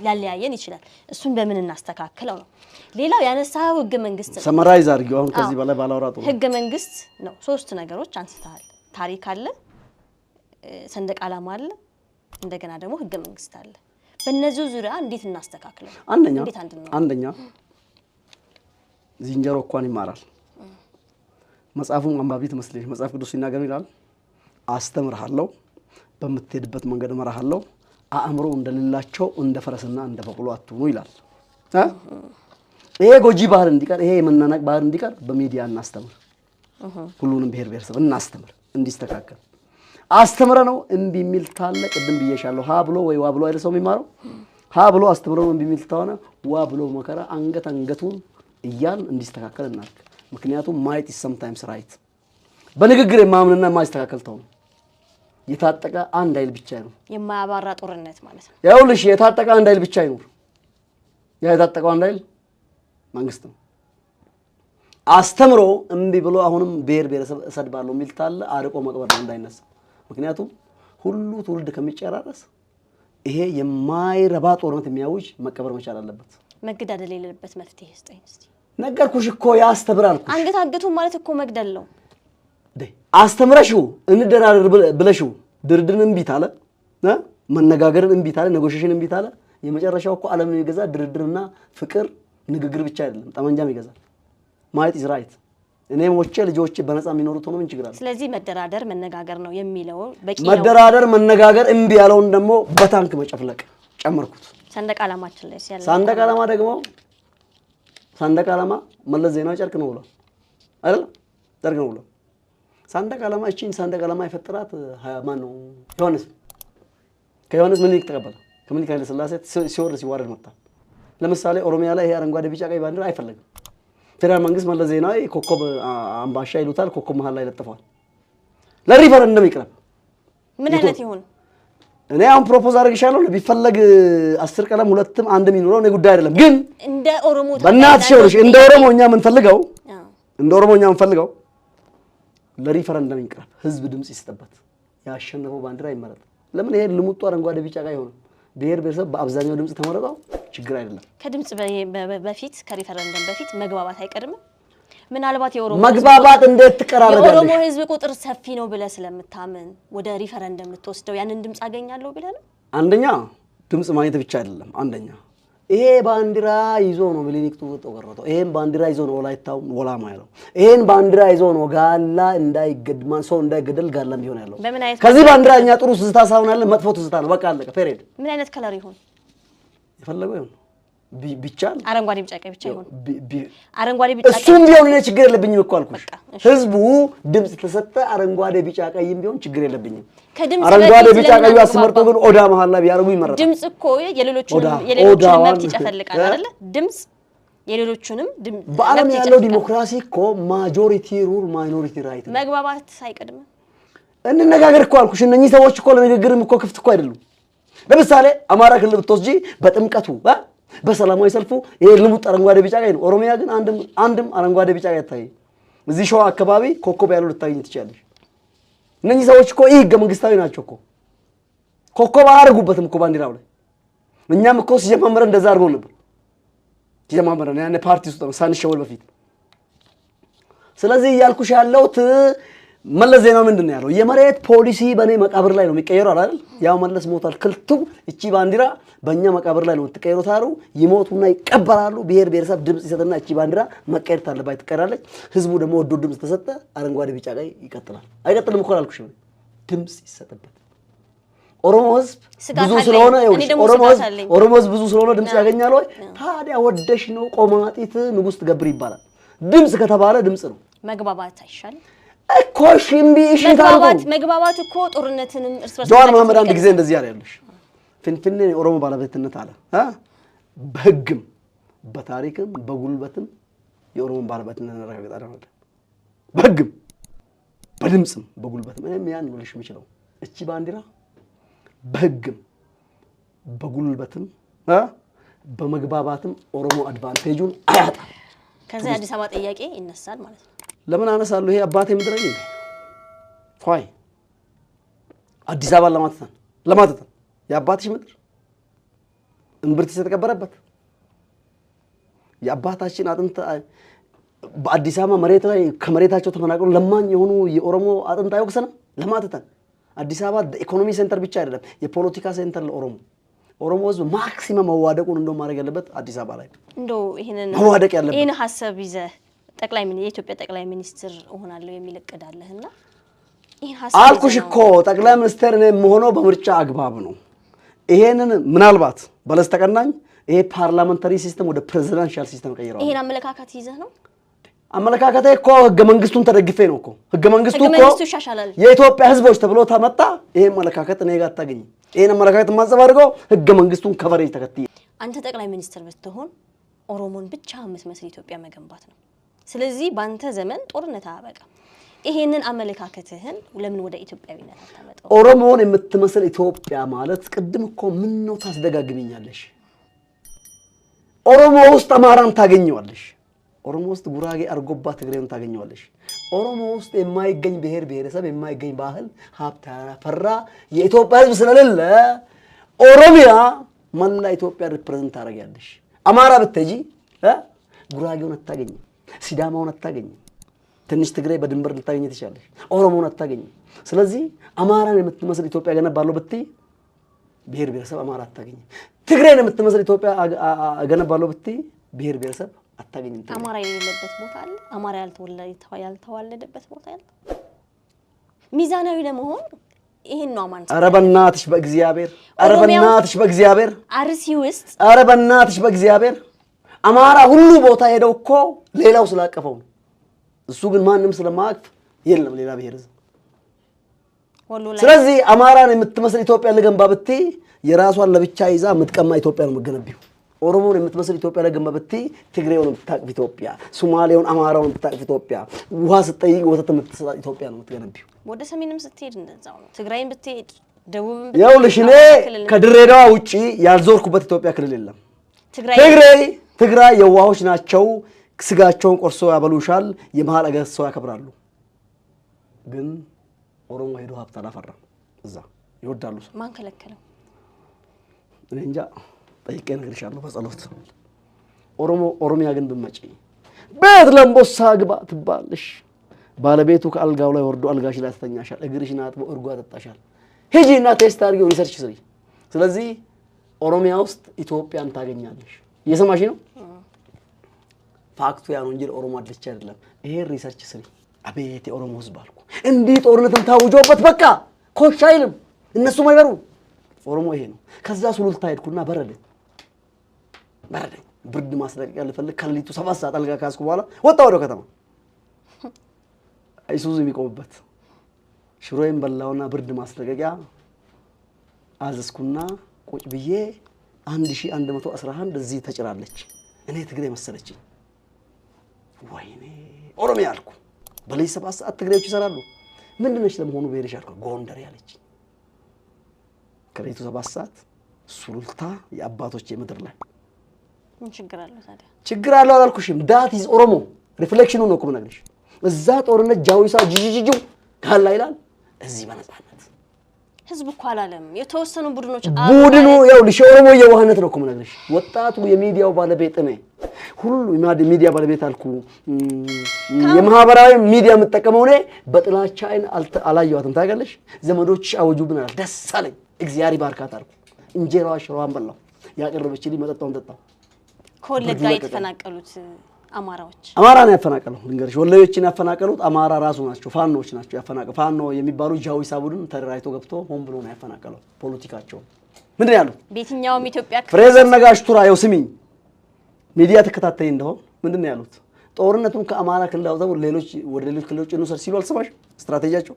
ሊያለያየን ይችላል። እሱን በምን እናስተካክለው ነው። ሌላው ያነሳው ህገ መንግስት ነው። ሰመራይዝ አድርጊው። አሁን ከዚህ በላይ ባላወራጡ ህገ መንግስት ነው። ሶስት ነገሮች አንስተሃል። ታሪክ አለ፣ ሰንደቅ ዓላማ አለ፣ እንደገና ደግሞ ህገ መንግስት አለ። በእነዚህ ዙሪያ እንዴት እናስተካክለው? አንደኛ ዝንጀሮ እንኳን ይማራል። መጽሐፉን አንባቢ ትመስለሽ። መጽሐፍ ቅዱስ ሲናገር ይላል አስተምርሃለሁ፣ በምትሄድበት መንገድ እመራሃለሁ፣ አእምሮ እንደሌላቸው እንደ ፈረስና እንደ በቅሎ አትሁኑ ይላል። ይሄ ጎጂ ባህል እንዲቀር፣ ይሄ የመናናቅ ባህል እንዲቀር በሚዲያ እናስተምር። ሁሉንም ብሔር ብሔረሰብ እናስተምር እንዲስተካከል። አስተምረ ነው እምቢ የሚል ታለ ቅድም ብዬሻለሁ። ሀ ብሎ ወይ ዋ ብሎ አይደል ሰው የሚማረው? ሀ ብሎ አስተምረው እምቢ የሚል ታሆነ ዋ ብሎ መከራ አንገቱን እያል እንዲስተካከል እናድርግ። ምክንያቱም ማየት is sometimes right። በንግግር የማምንና የማይስተካከል ተው ነው። የታጠቀ አንድ ኃይል ብቻ ነው የማያባራ ጦርነት ማለት ነው። ይኸውልሽ የታጠቀ አንድ ኃይል ብቻ ይኖር። ያ የታጠቀው አንድ ኃይል መንግስት ነው። አስተምሮ እምቢ ብሎ አሁንም ብሔር ብሔረሰብ እሰድባለሁ የሚል ታለ አርቆ መቅበር እንዳይነሳ። ምክንያቱም ሁሉ ትውልድ ከሚጨራረስ ይሄ የማይረባ ጦርነት የሚያውጅ መቀበር መቻል አለበት። መገዳደል የሌለበት መፍትሄ ስጠኝ እስቲ። ነገርኩሽ እኮ ያስተብራልኩሽ። አንገታገቱ ማለት እኮ መግደል ነው። አስተምረሽው እንደራደር ብለሽው ድርድርን እምቢ ታለ፣ መነጋገርን እምቢ ታለ፣ ኔጎሺዬሽን እምቢ ታለ። የመጨረሻው እኮ ዓለምን የሚገዛ ድርድርና ፍቅር ንግግር ብቻ አይደለም ጠመንጃም ይገዛል ማየት is right እኔ ሞቼ ልጆቼ በነፃ የሚኖሩት ሆኖ ምን ችግር አለ ስለዚህ መደራደር መነጋገር ነው የሚለው በቂ ነው መደራደር መነጋገር እምቢ ያለውን ደግሞ በታንክ መጨፍለቅ ጨመርኩት ሰንደቅ ዓላማችን ላይ ሲያለ ሰንደቅ ዓላማ ደግሞ ሰንደቅ ዓላማ መለስ ዜናዊ ጨርቅ ነው ብሏል አይደል ጨርቅ ነው ብሏል ሰንደቅ ዓላማ እቺን ሰንደቅ ዓላማ የፈጠራት ማን ነው ዮሐንስ ከዮሐንስ ምን ይተቀበል ከምን ካለ ስላሴ ሲወርድ ሲዋረድ መጣ ለምሳሌ ኦሮሚያ ላይ ይሄ አረንጓዴ ቢጫ ቀይ ባንዲራ አይፈልግም ፌደራል መንግስት መለስ ዜናዊ ኮከብ አምባሻ ይሉታል ኮከብ መሃል ላይ ለጥፈዋል ለሪፈረንደም ይቅርብ ምን አይነት ይሁን እኔ አሁን ፕሮፖዝ አድርግሻለሁ ቢፈልግ 10 ቀለም ሁለትም አንድም ይኑረው እኔ ጉዳይ አይደለም ግን እንደ ኦሮሞ በእናትሽ ይኸውልሽ እንደ ኦሮሞኛ ምን ፈልገው ለሪፈረንደም ይቅርብ ህዝብ ድምጽ ይስጥበት ያሸነፈው ባንዲራ ይመረጥ ለምን ይሄ ልሙጡ አረንጓዴ ቢጫ ቀይ ሆነ ብሔር ብሔረሰብ በአብዛኛው ድምጽ ተመረጠው ችግር አይደለም ከድምጽ በፊት ከሪፈረንደም በፊት መግባባት አይቀድም ምናልባት የኦሮሞ መግባባት እንዴት ተቀራረበ የኦሮሞ ህዝብ ቁጥር ሰፊ ነው ብለ ስለምታመን ወደ ሪፈረንደም ልትወስደው ያንን ድምጽ አገኛለሁ ብለ ነው አንደኛ ድምጽ ማግኘት ብቻ አይደለም አንደኛ ይሄ ባንዲራ ይዞ ነው ሚሊኒክቱ ተቆረጠው ይሄን ባንዲራ ይዞ ነው ወላይታው ወላማ ያለው ይሄን ባንዲራ ይዞ ነው ጋላ እንዳይገድማ ሰው እንዳይገደል ጋላም ቢሆን ያለው ከዚህ ባንዲራኛ ጥሩ ትዝታ ሳይሆን ያለ መጥፎ ትዝታ ነው በቃ አለቀ ፔሬድ ምን አይነት ከለር ይሁን የፈለገው ይሁን ብቻ አረንጓዴ ቢጫ ቀይ ብቻ ይሁን አረንጓዴ ቢጫ ቀይ እሱም ቢሆን እኔ ችግር የለብኝም እኮ አልኩሽ ህዝቡ ድምጽ ተሰጠ አረንጓዴ ቢጫ ቀይም ቢሆን ችግር የለብኝም አረንጓዴ ቢጫ ቀዩ አስመርጦ ግን ኦዳ መሃል ላይ ቢያርጉ ይመረጣል ድምጽ እኮ የሌሎቹንም መብት ይጨፈልቃል አይደል ድምጽ የሌሎቹንም በአለም ያለው ዲሞክራሲ እኮ ማጆሪቲ ሩል ማይኖሪቲ ራይት መግባባት ሳይቀድም እንነጋገር እኮ አልኩሽ እነኚህ ሰዎች እኮ ለንግግርም እኮ ክፍት እኮ አይደሉም ለምሳሌ አማራ ክልል ብትወስጂ በጥምቀቱ በሰላማዊ ሰልፉ ይሄ ልሙጥ አረንጓዴ ቢጫ ቀይ ነው ኦሮሚያ ግን አንድም አረንጓዴ ቢጫ ቀይ ታይ እዚህ ሸዋ አካባቢ ኮከብ ያለው ልታገኝ ትችላለሽ እነኚህ ሰዎች እኮ ይሄ ህገ መንግስታዊ ናቸው እኮ ኮከብ አያርጉበትም እኮ ባንዲራው ላይ እኛም እኮ ሲጀማመረ እንደዛ አድርጎ ነበር ሲጀማመረ ያኔ ፓርቲ ውስጥ ነው ሳንሸወል በፊት ስለዚህ ያልኩሽ ያለው መለስ ዜናው ምንድነው ያለው የመሬት ፖሊሲ በኔ መቃብር ላይ ነው የሚቀየረው አይደል ያው መለስ ሞታል ክልቱ እቺ ባንዲራ በእኛ መቃብር ላይ ነው የምትቀየረው ታሩ ይሞቱና ይቀበራሉ ብሔር ብሔረሰብ ድምጽ ይሰጥና እቺ ባንዲራ መቀየር ታለባት ትቀራለች ህዝቡ ደግሞ ወዶ ድምጽ ተሰጠ አረንጓዴ ቢጫ ቀይ ይቀጥላል አይቀጥልም እኮ አልኩሽ ድምጽ ይሰጥበት ኦሮሞ ህዝብ ብዙ ስለሆነ ኦሮሞ ህዝብ ብዙ ስለሆነ ድምጽ ያገኛል ወይ ታዲያ ወደሽ ነው ቆማጢት ንጉስ ትገብር ይባላል ድምጽ ከተባለ ድምጽ ነው መግባባት አይሻል እኮ ሽምቢ ይሽታሉ መግባባት እኮ ጦርነትንም እርስ በርስ ጆዋር መሐመድ አንድ ጊዜ እንደዚህ ያለልሽ ፍንፍኔ ኦሮሞ ባለቤትነት አለ በህግም በታሪክም በጉልበትም የኦሮሞ ባለቤትነት ረጋግጣለሁ በህግም በድምጽም በጉልበትም እኔም ያን ነው ልሽ የምችለው እቺ ባንዲራ በህግም በጉልበትም በመግባባትም ኦሮሞ አድቫንቴጁን አያጣ ከዛ አዲስ አበባ ጥያቄ ይነሳል ማለት ነው ለምን አነሳለሁ ይሄ አባቴ ምድር ነው ፋይ አዲስ አበባ ለማተተን የአባትሽ ምድር እንብርት የተቀበረበት የአባታችን አጥንት በአዲስ አበባ መሬት ላይ ከመሬታቸው ተፈናቅለው ለማኝ የሆኑ የኦሮሞ አጥንት አይወክሰንም ለማተተን አዲስ አበባ ኢኮኖሚ ሴንተር ብቻ አይደለም የፖለቲካ ሴንተር ለኦሮሞ ህዝብ ማክሲመም መዋደቁን እንደው ማድረግ ያለበት አዲስ አበባ ላይ እንደው መዋደቅ ያለበት ይሄን ሐሳብ ይዘህ የኢትዮጵያ ጠቅላይ ሚኒስትር ሆናለሁ የሚል እቅድ አለህና ይሄን ሐሳብ አልኩሽ እኮ ጠቅላይ ሚኒስትር እኔ ሆኖ በምርጫ አግባብ ነው ይሄንን ምናልባት በለስተቀናኝ ይሄ ፓርላመንታሪ ሲስተም ወደ ፕሬዚዳንሻል ሲስተም ቀይረዋል ይሄን አመለካከት ይዘህ ነው አመለካከቴ እኮ ህገ መንግስቱን ተደግፌ ነው እኮ ህገ መንግስቱ ይሻሻላል የኢትዮጵያ ህዝቦች ተብሎ ተመጣ ይሄ አመለካከት እኔ ጋር ታገኝ ይሄን አመለካከት ማንጸባርቀው ህገ መንግስቱን ከቨሬጅ ተከትዬ አንተ ጠቅላይ ሚኒስትር ብትሆን ኦሮሞን ብቻ መስመስል ኢትዮጵያ መገንባት ነው ስለዚህ ባንተ ዘመን ጦርነት አያበቃ ይሄንን አመለካከትህን ለምን ወደ ኢትዮጵያዊነት አታመጣው ኦሮሞን የምትመስል ኢትዮጵያ ማለት ቅድም እኮ ምን ነው ታስደጋግሚኛለሽ ኦሮሞ ውስጥ አማራን ታገኘዋለሽ ኦሮሞ ውስጥ ጉራጌ አርጎባ ትግሬን ታገኘዋለሽ ኦሮሞ ውስጥ የማይገኝ ብሔር ብሔረሰብ የማይገኝ ባህል ሀብት ያፈራ የኢትዮጵያ ህዝብ ስለሌለ ኦሮሚያ መላ ኢትዮጵያ ሪፕሬዘንት ታደርጋለሽ አማራ ብትጂ ጉራጌውን አታገኝ ሲዳማውን አታገኝ ትንሽ ትግሬ በድንበር ልታገኝ ትችላለሽ ኦሮሞውን አታገኝ ስለዚህ አማራን የምትመስል ኢትዮጵያ ገነባለሁ ብትይ ብሔር ብሔረሰብ አማራ አታገኝ ትግሬን የምትመስል ኢትዮጵያ ገነባለሁ ብትይ ብሔር ብሔረሰብ አታገኝም። አማራ የሌለበት ቦታ አለ? አማራ ያልተዋለደበት ቦታ አለ? ሚዛናዊ ለመሆን ይሄን ነው ማንተ። ኧረ በእናትሽ በእግዚአብሔር፣ ኧረ በእናትሽ በእግዚአብሔር፣ አርሲ ውስጥ ኧረ በእናትሽ በእግዚአብሔር አማራ ሁሉ ቦታ ሄደው እኮ ሌላው ስላቀፈው ነው። እሱ ግን ማንንም ስለማያቅፍ የለም ሌላ ብሔር። ስለዚህ አማራን የምትመስል ኢትዮጵያ ልገንባ ብትይ የራሷን ለብቻ ይዛ የምትቀማ ኢትዮጵያ ነው የምትገነቢው። ኦሮሞን የምትመስል ኢትዮጵያ ልገንባ ብትይ ትግሬውን የምታቅፍ ኢትዮጵያ፣ ሶማሌውን አማራውን የምታቅፍ ኢትዮጵያ፣ ውሃ ስትጠይቅ ወተት የምትሰጥ ኢትዮጵያ ነው የምትገነቢው። ወደ ሰሜንም ስትሄድ እንደዛው ነው። ትግራይም ብትሄድ ደቡብም ብትሄድ ይኸውልሽ እኔ ከድሬዳዋ ውጪ ያልዞርኩበት ኢትዮጵያ ክልል የለም። ትግራይ የዋሆች ናቸው። ስጋቸውን ቆርሶ ያበሉሻል፣ የመሃል አገር ሰው ያከብራሉ። ግን ኦሮሞ ሄዶ ሀብት አላፈራም። እዛ ይወዳሉ። ማን ከለከለው? እኔ እንጃ፣ ጠይቄ እነግርሻለሁ በጸሎት። ኦሮሚያ ግን ብትመጪ ቤት ለምቦሳ ግባ ትባልሽ። ባለቤቱ ከአልጋው ላይ ወርዶ አልጋሽ ላይ ያስተኛሻል፣ እግርሽን አጥቦ እርጎ ያጠጣሻል። ሂጂና ቴስት አድርጊው፣ ሪሰርች ስሪ። ስለዚህ ኦሮሚያ ውስጥ ኢትዮጵያን ታገኛለሽ። እየሰማሽ ነው? ፋክቱ ያ ነው እንጂ ኦሮሞ አለች አይደለም። ይሄ ሪሰርች ስሪ። አቤት የኦሮሞ ህዝብ አልኩ እንዲህ ጦርነትን ታውጆበት በቃ ኮሽ አይልም፣ እነሱም አይበሩ። ኦሮሞ ይሄ ነው። ከዛ ሱሉልታ ሄድኩና በረደኝ። ብርድ ማስለቀቂያ ልፈልግ ከሌሊቱ 7 ሰዓት አልጋ ካስኩ በኋላ ወጣ ወደ ከተማ አይሱዙ የሚቆምበት ሽሮዬን በላውና ብርድ ማስለቀቂያ አዘዝኩና ቁጭ ብዬ 1111 እዚህ ተጭራለች። እኔ ትግሬ መሰለችኝ። ወይኔ ኦሮሚያ አልኩ። በሌሊት 7 ሰዓት ትግሬዎች ይሰራሉ። ምንድነሽ ለመሆኑ ብሄርሽ አልኩ። ጎንደር ያለች። ከሌሊቱ 7 ሰዓት ሱሉልታ የአባቶቼ ምድር ላይ ምን ችግር አለው ታዲያ? ችግር አለው አላልኩሽም? ዳት ኢዝ ኦሮሞ ሪፍሌክሽኑ ነው እኮ የምነግርሽ። እዛ ጦርነት ጃዊሳ ጂጂጂጁ ካላ ይላል። እዚህ በነፃነት ህዝብ እኮ አላለም። የተወሰኑ ቡድኖች ቡድኑ ያው ኦሮሞ የዋህነት ነው እኮ የምነግርሽ። ወጣቱ የሚዲያው ባለቤት ነኝ። ሁሉ ሚዲያ ባለቤት አልኩ። የማህበራዊ ሚዲያ የምጠቀመው እኔ በጥላቻ አይን አላየዋትም። ታውቂያለሽ? ዘመዶች አወጁብን አለ። ደስ አለኝ። እግዚአብሔር ይባርካት አልኩ። እንጀራዋ ሽሮዋን በላው። ያቀረበችልኝ መጠጣውን ጠጣው። ከወለጋ የተፈናቀሉት አማራ ነው ያፈናቀለው። ልንገርሽ፣ ወለዮችን ያፈናቀሉት አማራ ራሱ ናቸው። ፋኖች ናቸው ያፈናቀሉ። ፋኖ የሚባሉ ጃዊሳ ቡድን ተደራጅቶ ገብቶ ሆን ብሎ ነው ያፈናቀለው። ፖለቲካቸው ምንድን ያለው? በየትኛውም ኢትዮጵያ ፍሬዘር ነጋሽ ቱራ ያው ስሚኝ፣ ሚዲያ ተከታታይ እንደሆነ ምንድን ያሉት? ጦርነቱን ከአማራ ክልል አውጥተው ሌሎች ወደ ሌሎች ክልሎች እንውሰድ ሲሉ አልሰማሽም? ስትራቴጂያቸው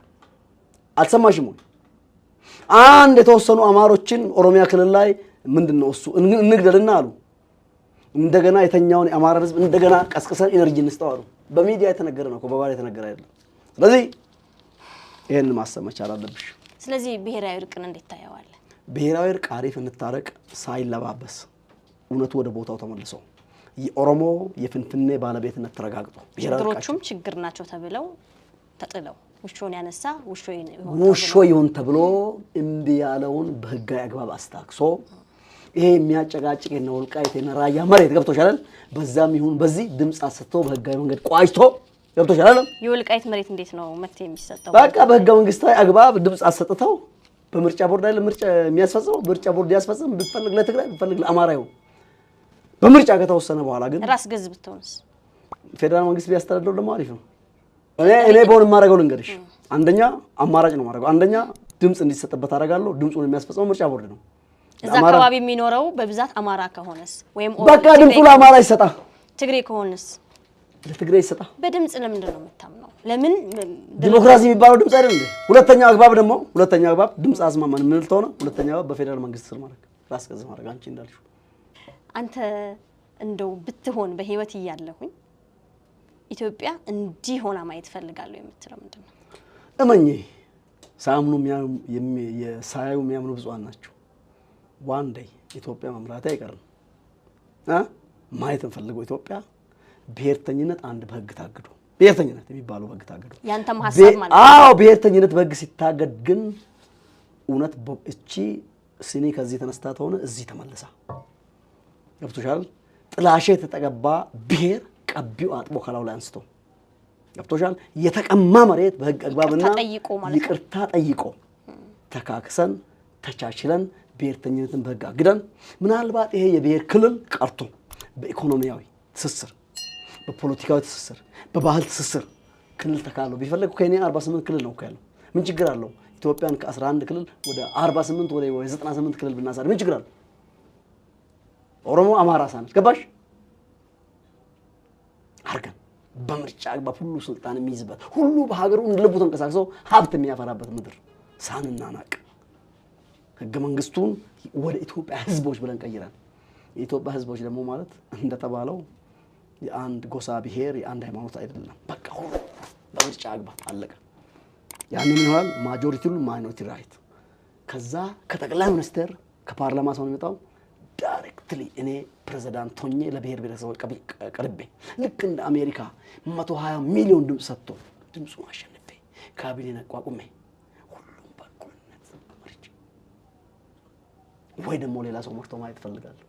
አልሰማሽም ወይ? አንድ የተወሰኑ አማሮችን ኦሮሚያ ክልል ላይ ምንድነው እሱ እንግደልና አሉ። እንደገና የተኛውን የአማራ ህዝብ እንደገና ቀስቅሰን ኢነርጂ እንስጠው አሉ። በሚዲያ የተነገረ ነው እኮ በባህር የተነገረ አይደለም። ስለዚህ ይሄን ማሰብ መቻል አለብሽ። ስለዚህ ብሔራዊ እርቅን እንዴት ታየዋለህ? ብሔራዊ እርቅ አሪፍ እንታረቅ ሳይለባበስ እውነቱ ወደ ቦታው ተመልሶ የኦሮሞ የፍንፍኔ ባለቤትነት ተረጋግጦ ችግሮቹም ችግር ናቸው ተብለው ተጥለው ውሾን ያነሳ ውሾ ይሁን ተብሎ እምቢ ያለውን በህጋዊ አግባብ አስታክሶ ይሄ የሚያጨቃጭቅ ነው ወልቃይት እና ራያ መሬት ገብቶሻል። በዛም ይሁን በዚህ ድምጽ አሰጥቶ በህጋዊ መንገድ ቋጭቶ ገብቶሻል። የወልቃይት መሬት እንዴት ነው መፍትሄ የሚሰጠው? በቃ በህገ መንግስታዊ አግባብ ድምጽ አሰጥተው በምርጫ ቦርድ ላይ ምርጫ የሚያስፈጽመው ምርጫ ቦርድ ያስፈጽም። ቢፈልግ ለትግራይ ቢፈልግ ለአማራ ይሁን በምርጫ ከተወሰነ በኋላ ግን ራስ ገዝ ብትሆንስ? ፌደራል መንግስት ቢያስተዳድረው ደግሞ አሪፍ ነው። እኔ በሆነ ማረጋው ልንገርሽ፣ አንደኛ አማራጭ ነው ማረጋው። አንደኛ ድምጽ እንዲሰጥበት አደርጋለሁ። ድምጹን የሚያስፈጽመው ምርጫ ቦርድ ነው። እዛ አካባቢ የሚኖረው በብዛት አማራ ከሆነስ ወይም በቃ ድምጹ ለአማራ ይሰጣ። ትግሬ ከሆነስ ለትግሬ ይሰጣ። በድምጽ ለምንድን ነው የምታምነው? ለምን ዲሞክራሲ የሚባለው ድምጽ አይደል እንዴ? ሁለተኛው አግባብ ድምጽ አስማማን ምን ልትሆነ? ሁለተኛው አግባብ በፌደራል መንግስት ስር ማድረግ ራስ ገዝ ማድረግ። አንቺ እንዳልሽው አንተ እንደው ብትሆን በህይወት እያለሁኝ ኢትዮጵያ እንዲህ ሆና ማየት ፈልጋለሁ የምትለው ምንድን ነው? እመኚ ሳያምኑ የሚያምኑ ብዙሃን ናቸው። ዋን ዴይ ኢትዮጵያ መምራቴ አይቀርም። ማየት እንፈልገው ኢትዮጵያ ብሔርተኝነት አንድ በህግ ታግዶ ብሔርተኝነት የሚባለው በህግ ታግዶ ያንተም ሐሳብ ማለት ነው? አዎ ብሔርተኝነት በህግ ሲታገድ ግን እውነት እቺ ሲኒ ከዚህ ተነስታ ተሆነ እዚህ ተመለሳ ገብቶሻል። ጥላሸት የተቀባ ብሔር ቀቢው አጥቦ ከላው ላይ አንስቶ ገብቶሻል። የተቀማ መሬት በህግ አግባብና ይቅርታ ጠይቆ ተካክሰን ተቻችለን ብሔርተኝነትን በህግ አግደን ምናልባት ይሄ የብሔር ክልል ቀርቶ በኢኮኖሚያዊ ትስስር፣ በፖለቲካዊ ትስስር፣ በባህል ትስስር ክልል ተካለው ቢፈልግ ከኔ 48 ክልል ነው ያለው ምን ችግር አለው ኢትዮጵያን ከ11 ክልል ወደ 48 ወደ 98 ክልል ብናሳድ ምን ችግር አለው ኦሮሞ አማራ ሳንል ገባሽ አርገን በምርጫ አግባብ ሁሉ ስልጣን የሚይዝበት ሁሉ በሀገሩ እንደልቡ ተንቀሳቅሶ ሀብት የሚያፈራበት ምድር ሳንናናቅ ህገ መንግስቱን ወደ ኢትዮጵያ ህዝቦች ብለን ቀይረን የኢትዮጵያ ህዝቦች ደግሞ ማለት እንደተባለው የአንድ ጎሳ ብሔር የአንድ ሃይማኖት አይደለም በቃ ሁሉ በምርጫ አግባብ አለቀ ያንን ይሆናል ማጆሪቲ ሁሉ ማይኖሪቲ ራይት ከዛ ከጠቅላይ ሚኒስትር ከፓርላማ ሰው የሚመጣው ዳይሬክትሊ እኔ ፕሬዝዳንት ሆኜ ለብሔር ብሔረሰቦች ቀርቤ ልክ እንደ አሜሪካ 120 ሚሊዮን ድምጽ ሰጥቶ ድምጹን አሸንፌ ካቢኔን አቋቁሜ ሁሉም በእኩልነት መርጬ ወይ ደግሞ ሌላ ሰው መርጦ ማየት ፈልጋለሁ